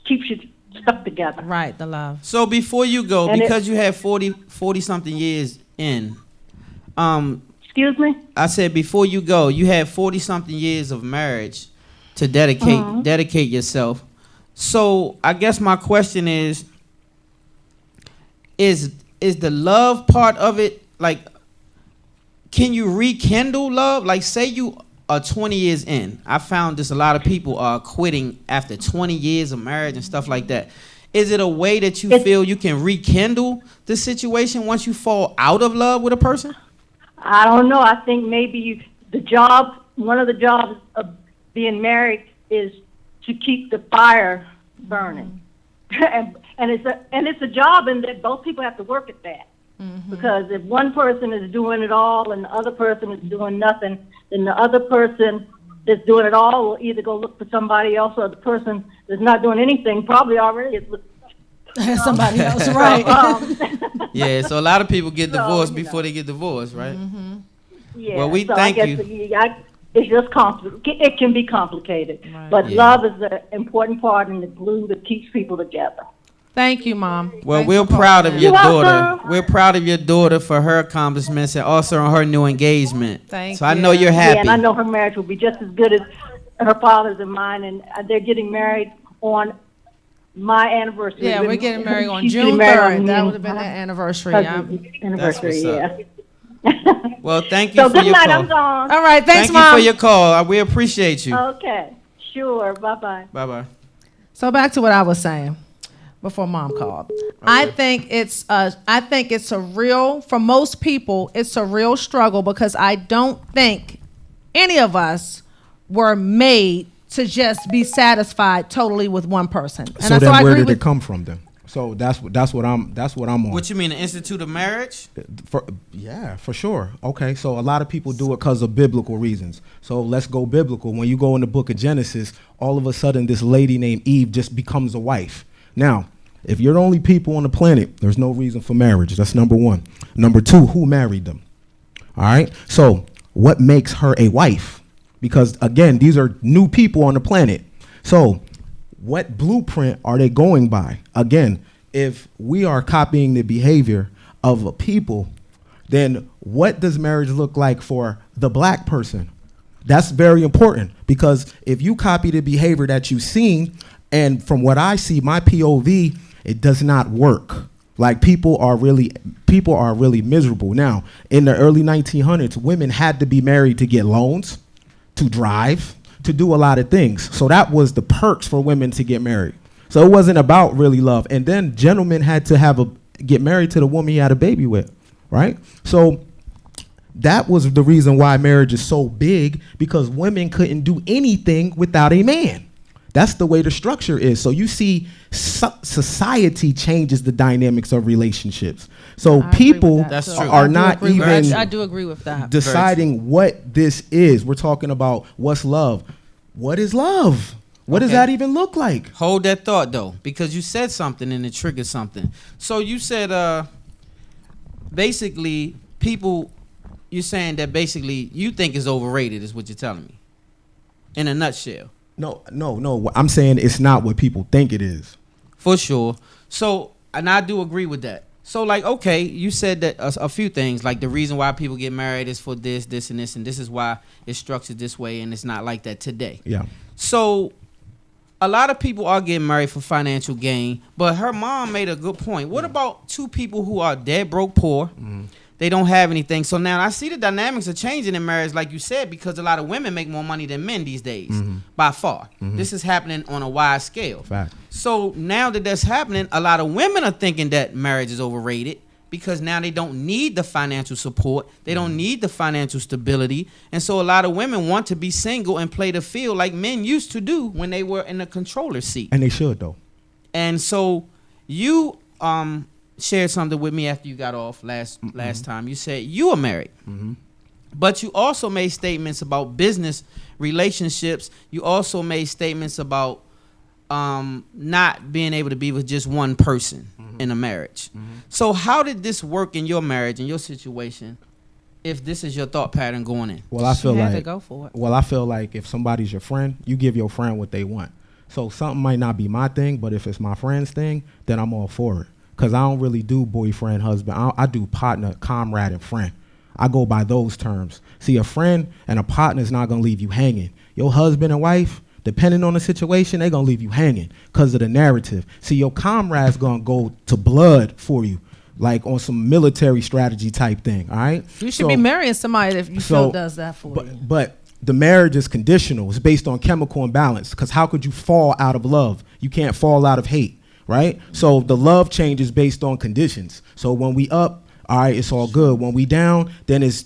keeps you stuck together. Right, the love. So before you go, And because you had 40-something years in, excuse me? I said before you go, you had 40-something years of marriage to dedicate yourself. So I guess my question is the love part of it, like, can you rekindle love? Like, say you are 20 years in. I found this, a lot of people are quitting after 20 years of marriage and stuff like that. Is it a way that you feel you can rekindle the situation once you fall out of love with a person? I don't know. I think maybe one of the jobs of being married is to keep the fire burning. and it's a job in that both people have to work at that. Mm-hmm. Because if one person is doing it all and the other person is doing nothing, then the other person that's doing it all will either go look for somebody else, or the person that's not doing anything probably already is looking somebody else, right? Yeah, so a lot of people get divorced before they get divorced, right? Mm-hmm. Yeah. Well, thank you. It's just complicated. It can be complicated, but love is the important part and the glue that keeps people together. Thank you, Mom. Well, Thanks we're for proud of calling your in. daughter. We're proud of your daughter for her accomplishments and also on her new engagement. Thank so I you. know you're happy. Yeah, and I know her marriage will be just as good as her father's and mine, and they're getting married on my anniversary. Yeah, we're getting married on She's June getting married 3rd. on That me would have been and their anniversary. my Yeah. cousin's anniversary, That's yeah. Well, thank you So for good your night, call. I'm gone. All right, thanks, Thank Mom. you for your call. We appreciate you. Okay, sure, bye-bye. Bye-bye. So back to what I was saying before Mom called. Okay. I think it's a real, for most people, it's a real struggle, because I don't think any of us were made to just be satisfied totally with one person. And So then where did it come from then? So that's what I'm on. What you mean, the Institute of Marriage? For sure. Okay, so a lot of people do it because of biblical reasons. So let's go biblical. When you go in the book of Genesis, all of a sudden this lady named Eve just becomes a wife. Now, if you're the only people on the planet, there's no reason for marriage. That's number one. Number two, who married them? All right, so what makes her a wife? Because again, these are new people on the planet. So what blueprint are they going by? Again, if we are copying the behavior of a people, then what does marriage look like for the black person? That's very important, because if you copy the behavior that you've seen, and from what I see, my POV, it does not work. Like people are really miserable. Now, in the early 1900s, women had to be married to get loans, to drive, to do a lot of things. So that was the perks for women to get married. So it wasn't about really love. And then gentlemen had to get married to the woman he had a baby with, right? So that was the reason why marriage is so big, because women couldn't do anything without a man. That's the way the structure is. So you see society changes the dynamics of relationships. So people are not even I do agree with that. Deciding what this is. We're talking about what's love. What is love? What does that even look like? Hold that thought, though, because you said something and it triggered something. So you said basically people, you're saying that basically you think is overrated is what you're telling me in a nutshell. No. I'm saying it's not what people think it is. For sure. So, and I do agree with that. So, like, okay, you said that a few things, like the reason why people get married is for this, and this is why it's structured this way, and it's not like that today. Yeah. So, a lot of people are getting married for financial gain, but her mom made a good point. What about two people who are dead broke poor? Mm-hmm. They don't have anything. So now I see the dynamics are changing in marriage, like you said, because a lot of women make more money than men these days, by far. Mm-hmm. This is happening on a wide scale. Fact. So now that that's happening, a lot of women are thinking that marriage is overrated because now they don't need the financial support. They don't need the financial stability. And so a lot of women want to be single and play the field like men used to do when they were in the controller seat. And they should, though. And so you shared something with me after you got off last time. You said you were married, but you also made statements about business relationships. You also made statements about not being able to be with just one person in a marriage. So how did this work in your marriage, in your situation, if this is your thought pattern going in? Well, I feel like to go for it. Well, I feel like if somebody's your friend, you give your friend what they want. So something might not be my thing, but if it's my friend's thing, then I'm all for it. Because I don't really do boyfriend, husband. I do partner, comrade, and friend. I go by those terms. See, a friend and a partner is not going to leave you hanging. Your husband and wife, depending on the situation, they're going to leave you hanging because of the narrative. See, your comrade's going to go to blood for you, like on some military strategy type thing, all right? You should be marrying somebody if you feel does that for you. But the marriage is conditional. It's based on chemical imbalance, because how could you fall out of love? You can't fall out of hate. Right? So the love changes based on conditions. So when we up, all right, it's all good. When we down, then it's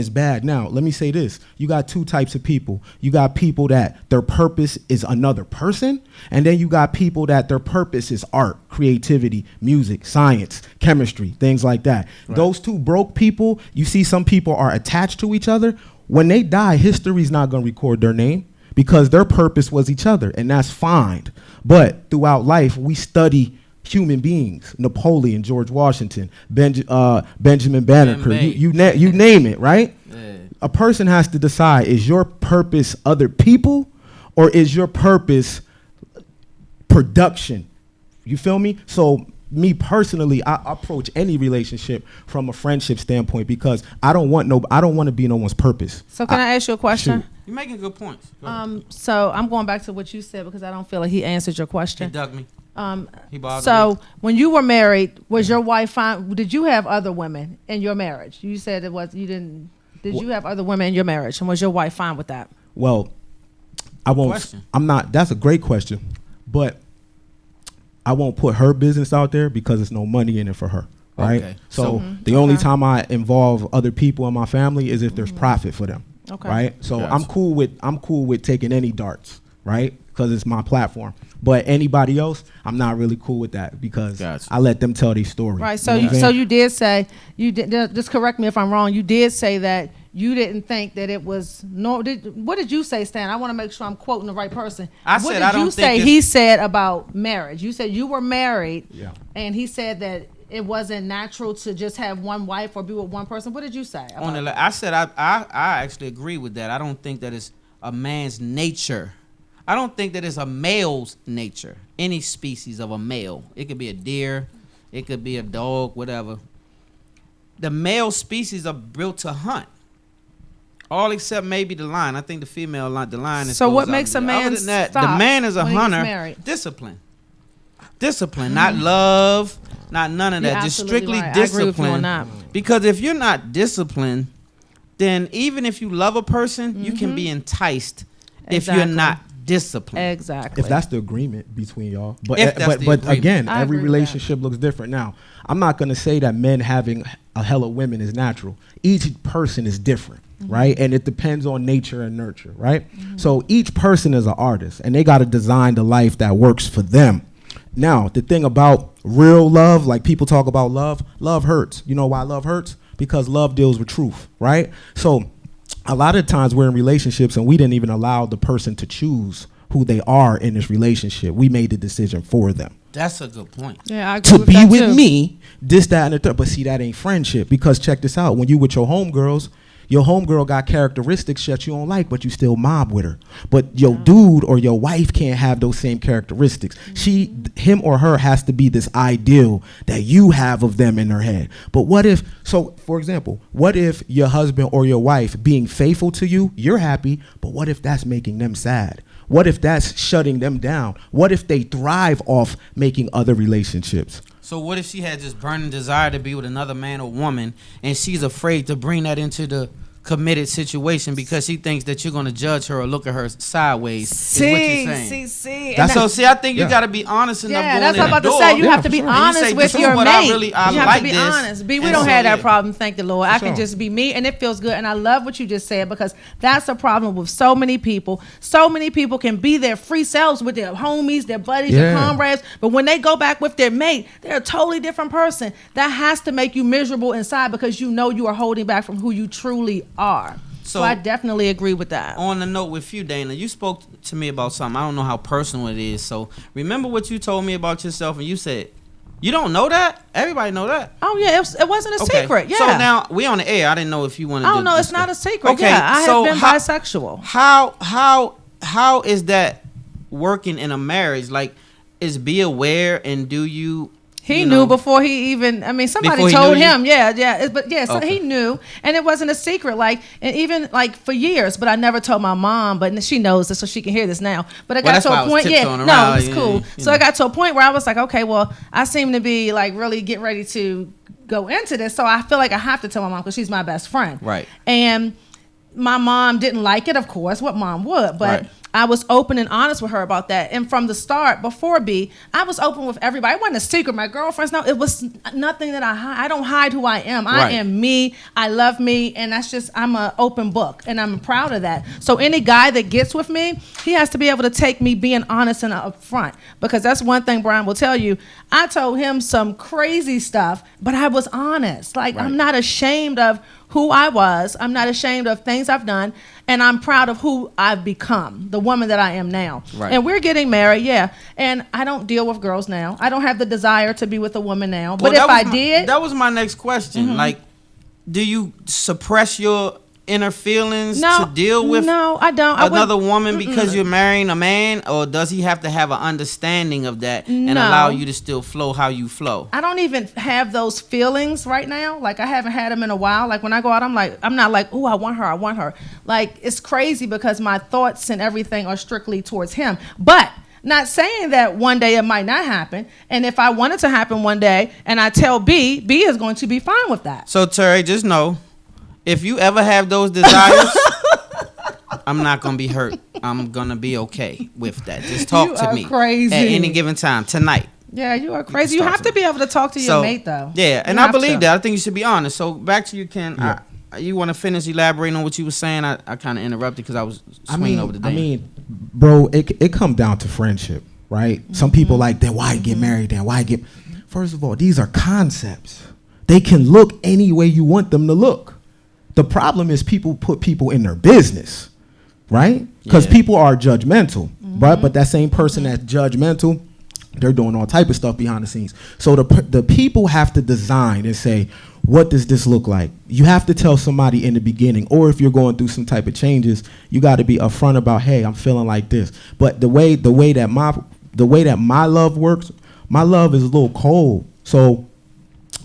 bad. Now, let me say this. You got two types of people. You got people that their purpose is another person, and then you got people that their purpose is art, creativity, music, science, chemistry, things like that. Right. Those two broke people, you see some people are attached to each other. When they die, history's not going to record their name, because their purpose was each other, and that's fine. But throughout life, we study human beings: Napoleon, George Washington, Benjamin Banneker, you name it, right? Yeah. A person has to decide, is your purpose other people, or is your purpose production? You feel me? So me personally, I approach any relationship from a friendship standpoint, because I don't want to be no one's purpose. So can I ask you a question? Shoot. You're making good points. So I'm going back to what you said, because I don't feel like he answered your question. He dug me. He bothered me. When you were married, was your wife fine? Did you have other women in your marriage? You said it was, you didn't. Did you have other women in your marriage, and was your wife fine with that? Well, I won't. Question. I'm not. That's a great question, but I won't put her business out there because there's no money in it for her. Right. Okay. So the only time I involve other people in my family is if there's profit for them. Okay. Right. So I'm cool with taking any darts, right? Because it's my platform. But anybody else, I'm not really cool with that, because I let them tell their story. Right. So you did say, just correct me if I'm wrong. You did say that you didn't think that it was what did you say, Stan? I want to make sure I'm quoting the right person. What did you say he said about marriage? You said you were married, and he said that it wasn't natural to just have one wife or be with one person. What did you say? I said I actually agree with that. I don't think that it's a man's nature. I don't think that it's a male's nature. Any species of a male. It could be a deer. It could be a dog, whatever. The male species are built to hunt. All except maybe the lion. I think the female lion, the lion is. So what makes a man stop? The man is a hunter. Discipline, not love, not none of You're that. Just absolutely strictly right. I agree with you on discipline. that. Because if you're not disciplined, then even if you love a person, you can be enticed if you're Exactly. not disciplined. Exactly. If that's the agreement between y'all. But If that's the but agreement. again, I every agree with that. relationship looks different. Now, I'm not going to say that men having a hella women is natural. Each person is different, right? And it depends on nature and nurture, right? So each person is an artist, and they got to design the life that works for them. Now, the thing about real love, like people talk about love hurts. You know why love hurts? Because love deals with truth, right? So a lot of times we're in relationships and we didn't even allow the person to choose who they are in this relationship. We made the decision for them. That's a good point. Yeah, I agree To with be that with too. me, this, that, and the third. But see, that ain't friendship, because check this out. When you with your homegirls, your homegirl got characteristics that you don't like, but you still mob with her. But your dude or your wife can't have those same characteristics. Him or her has to be this ideal that you have of them in her head. But what if, so for example, what if your husband or your wife being faithful to you, you're happy, but what if that's making them sad? What if that's shutting them down? What if they thrive off making other relationships? So what if she had this burning desire to be with another man or woman, and she's afraid to bring that into the committed situation because she thinks that you're going to judge her or look at her sideways? Is what you're saying. See. That's So see, I think you Yeah. got to be honest enough. Yeah, going that's in what I'm the about to door. say. You Yeah, have to for be sure. And you honest say, with this is your what mate. I You have like to be this. honest. B, we And don't so, have that yeah. problem, thank the Lord. I can sure. just be me, and it feels good. And I love what you just said, because that's a problem with so many people. So many people can be their free selves with their homies, their buddies, their Yeah. comrades, but when they go back with their mate, they're a totally different person. That has to make you miserable inside, because you know you are holding back from who you truly are. So I definitely agree with that. On the note with you, Dana, you spoke to me about something. I don't know how personal it is. So remember what you told me about yourself, and you said, you don't know that? Everybody know that. Oh yeah, it wasn't a secret. Yeah. So now we on the air. I didn't know if you wanted to. Oh no, it's not a secret. Okay, Yeah, I so have been how- bisexual. How is that working in a marriage? Like, is be aware and do you? He you knew know, before he even, I mean, somebody Before he told knew you? him. Yeah. But yeah, so Okay. he knew. And it wasn't a secret. Like, and even like for years, but I never told my mom, but she knows this, so she can hear this now. But I Well, got that's to why I a was point, tiptoeing no, around, it's yeah, cool. you So I know. got to a point where I was like, okay, well, I seem to be like really getting ready to go into this. So I feel like I have to tell my mom, because she's my best friend. Right. And my mom didn't like it, of course, what mom would, but Right. I was open and honest with her about that. And from the start, before B, I was open with everybody. It wasn't a secret. My girlfriends know. It was nothing that I hide. I don't hide who I am. I Right. am me. I love me. And that's just, I'm an open book. And I'm proud of that. So any guy that gets with me, he has to be able to take me being honest and upfront. Because that's one thing Brian will tell you. I told him some crazy stuff, but I was honest. Like, Right. I'm not ashamed of who I was. I'm not ashamed of things I've done. And I'm proud of who I've become, the woman that I am now. Right. And we're getting married, yeah. And I don't deal with girls now. I don't have the desire to be with a woman now. But Well, if I that was did, that was my next question. Like, do you suppress your inner feelings to deal with no, I don't. another woman because you're marrying a man, or does he have to have an understanding of that and No. allow you to still flow how you flow? I don't even have those feelings right now. Like, I haven't had them in a while. Like, when I go out, I'm not like, oh, I want her. Like, it's crazy because my thoughts and everything are strictly towards him. But not saying that one day it might not happen. And if I want it to happen one day and I tell B is going to be fine with that. So Terry, just know, if you ever have those desires, I'm not gonna be hurt. I'm gonna be okay with that. Just talk You to are me crazy. at any given time tonight. Yeah, you are crazy. You start have to be able to talk to your So, mate, though. yeah, and You I have believe to. that. I think you should be honest. So back to you, Ken. You want to finish elaborating on what you were saying? I kind of interrupted because I was swinging over the day. I mean, bro, it comes down to friendship, right? Some people like, then why get married then? First of all, these are concepts. They can look any way you want them to look. The problem is people put people in their business, right? Because Yeah. people are judgmental, but that same person that's judgmental, they're doing all type of stuff behind the scenes. So the people have to design and say, what does this look like? You have to tell somebody in the beginning, or if you're going through some type of changes, you got to be upfront about, hey, I'm feeling like this. But the way that my love works, my love is a little cold. So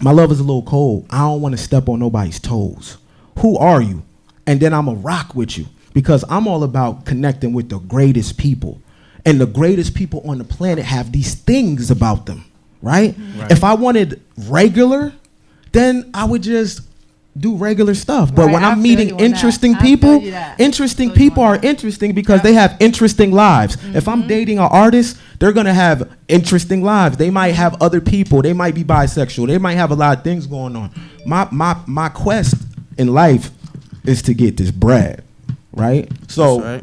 my love is a little cold. I don't want to step on nobody's toes. Who are you? And then I'm going to rock with you, because I'm all about connecting with the greatest people. And the greatest people on the planet have these things about them, right? If I wanted regular, then I would just do regular stuff. But when I'm meeting interesting people, interesting people are interesting because they have interesting lives. If I'm dating an artist, they're gonna have interesting lives. They might have other people. They might be bisexual. They might have a lot of things going on. My quest in life is to get this bread, right? So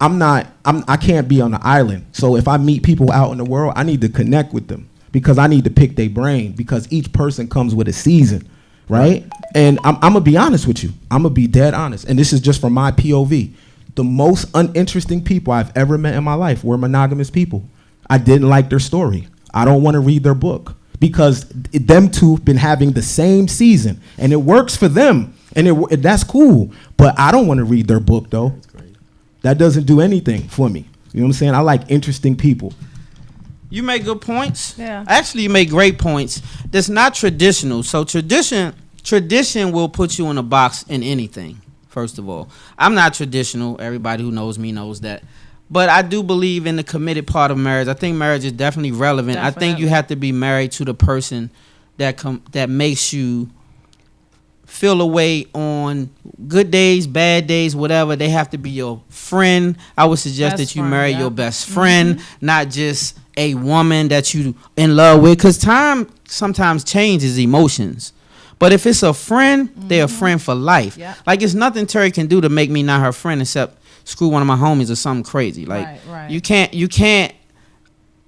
I can't be on an island. So if I meet people out in the world, I need to connect with them because I need to pick their brain because each person comes with a season. Right? And I'm going to be honest with you. I'm going to be dead honest. And this is just from my POV. The most uninteresting people I've ever met in my life were monogamous people. I didn't like their story. I don't want to read their book because them two have been having the same season and it works for them. And that's cool. But I don't want to read their book, though. That doesn't do anything for me. You know what I'm saying? I like interesting people. You make good points. Yeah. Actually, you make great points. That's not traditional. So tradition will put you in a box in anything. First of all, I'm not traditional. Everybody who knows me knows that. But I do believe in the committed part of marriage. I think marriage is definitely relevant. I think you have to be married to the person that makes you feel a way on good days, bad days, whatever. They have to be your friend. I would suggest that you marry your best friend, not just a woman that you in love with, because time sometimes changes emotions. But if it's a friend, they're a friend for life. Like it's nothing Terry can do to make me not her friend except screw one of my homies or something crazy. Like you can't.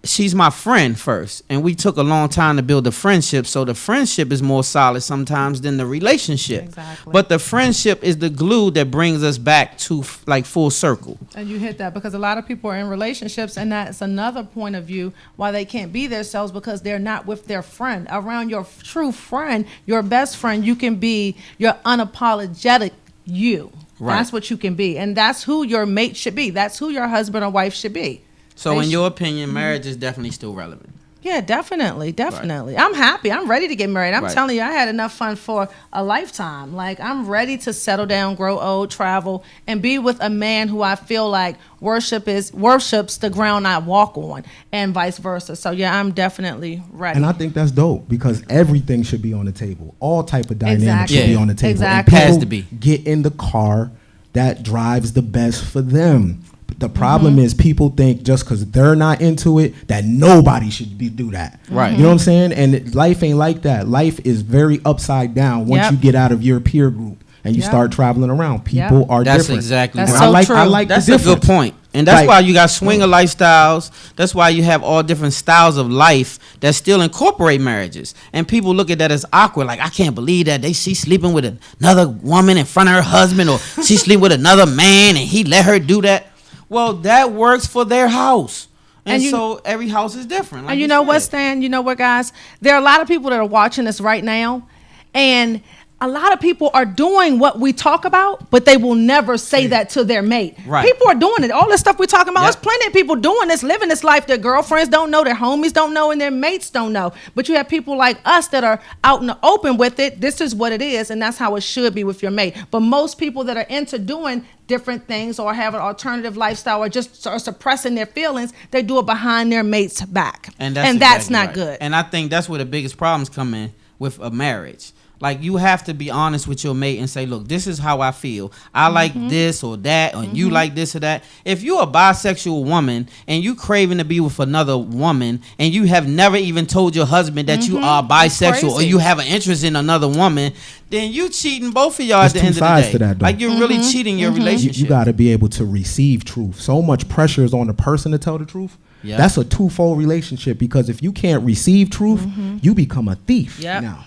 She's my friend first, and we took a long time to build a friendship. So the friendship is more solid sometimes than the relationship. Exactly. But the friendship is the glue that brings us back to like full circle. And you hit that because a lot of people are in relationships, and that's another point of view why they can't be themselves because they're not with their friend. Around your true friend, your best friend, you can be your unapologetic you. Right. That's what you can be, and that's who your mate should be. That's who your husband or wife should be. So in your opinion, marriage is definitely still relevant? Yeah, definitely. Right. I'm happy. I'm ready to get married. I'm telling you, I had enough fun for a lifetime. Like, I'm ready to settle down, grow old, travel, and be with a man who I feel like worships the ground I walk on, and vice versa. So yeah, I'm definitely ready. And I think that's dope because everything should be on the table. All type of dynamics should be on the table. Exactly. And has to be. Get in the car that drives the best for them. The problem is people think just because they're not into it that nobody should do that. Right. You know what I'm saying? And life ain't like that. Life is very upside down once you get out of your peer group and you start traveling around. People are That's different. Exactly That's right. so I like that's the a good point. And that's why you got swinger lifestyles. That's why you have all different styles of life that still incorporate marriages. And people look at that as awkward. Like, I can't believe that she's sleeping with another woman in front of her husband, or she's sleeping with another man and he let her do that. Well, that works for their house. And so every house is different. Like and you know what, Stan? You know what, guys? There are a lot of people that are watching this right now, and a lot of people are doing what we talk about, but they will never say that to their mate. Right. People are doing it. All this stuff we're talking about, there's plenty of people doing this, living this life. Their girlfriends don't know, their homies don't know, and their mates don't know. But you have people like us that are out in the open with it. This is what it is, and that's how it should be with your mate. But most people that are into doing different things or have an alternative lifestyle or just are suppressing their feelings, they do it behind their mate's back. And that's exactly not right. good. And I think that's where the biggest problems come in with a marriage. Like, you have to be honest with your mate and say, look, this is how I feel. I like this or that, or you like this or that. If you're a bisexual woman and you craving to be with another woman and you have never even told your husband that you are bisexual or you have an interest in another woman, then you cheating both of y'all at the end of the day. To that, like, you're really cheating your relationship. You got to be able to receive truth. So much pressure is on the person to tell the truth. Yep. That's a twofold relationship because if you can't receive truth, you become a thief. Now.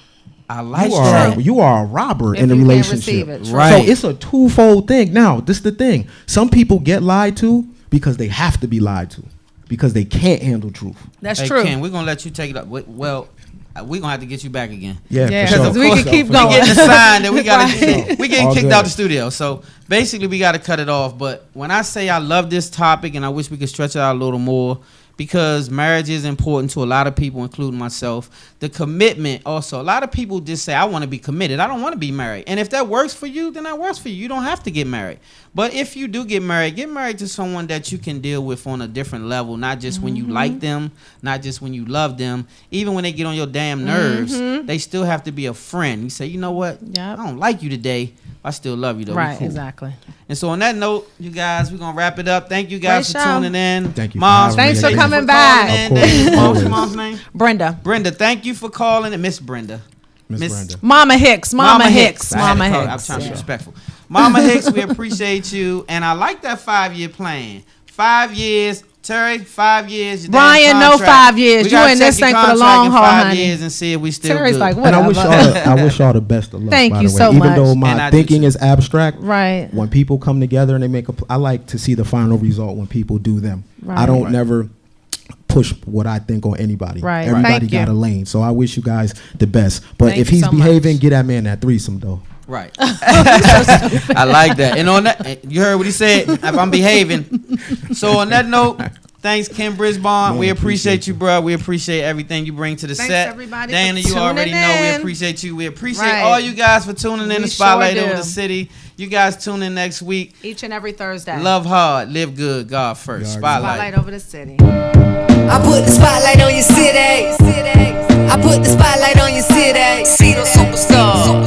I like that. You are a robber in a relationship. Right. So it's a twofold thing. Now, this is the thing. Some people get lied to because they have to be lied to because they can't handle truth. That's true. Ken, we're going to let you take it up. Well, we're going to have to get you back again. Yeah, because we can keep going. We getting the sign that we got to we getting kicked out the studio. So basically we got to cut it off. But when I say I love this topic and I wish we could stretch it out a little more, because marriage is important to a lot of people, including myself. The commitment also. A lot of people just say, I want to be committed. I don't want to be married. And if that works for you, then that works for you. You don't have to get married. But if you do get married to someone that you can deal with on a different level, not just when you like them, not just when you love them. Even when they get on your damn nerves, they still have to be a friend. You say, you know what? I don't like you today. I still love you though. Right, cool. Exactly. And so on that note, you guys, we're gonna wrap it up. Thank you guys Great for show. tuning in. Thank you. Mom, Thanks for Again. coming back. What's your mom's name? Brenda. Brenda, thank you for calling it. Miss Brenda. Miss Brenda. Mama Hicks. Mama Hicks. I had to Mama call her. Hicks. I'm trying to be respectful. Mama Hicks, we appreciate you. And I like that 5-year plan. 5 years. Terry, 5 years. Your Brian, damn no contract. 5 years. We You gotta in this check your thing for the contract long in haul, 5 honey. years and see if we still Terry's good. like, And I wish y'all the best of luck. Thank by you the way. so Even much. though And I my do thinking too. is abstract, Right. when people come together and they make I like to see the final result when people do them. Right. I don't never push what I think on anybody. Right. Everybody Thank got you. a lane. So I wish you guys the best. But Thank if you he's so behaving, much. get that man that threesome though. Right. I like that. And on that, you heard what he said. If I'm behaving. So on that note, thanks, Ken Brisbon. Man, We appreciate appreciate you, bro. We appreciate everything you bring to the Thanks, set. everybody, Dana, for you already tuning know we in. appreciate you. We appreciate Right. all you guys for tuning in We to Spotlight sure Over do. the City. You guys tune in next week. Each and every Thursday. Love hard, live good, God first. You already know. Spotlight. Spotlight over the city. I put the spotlight on your city. I put the spotlight on your city. See the superstar.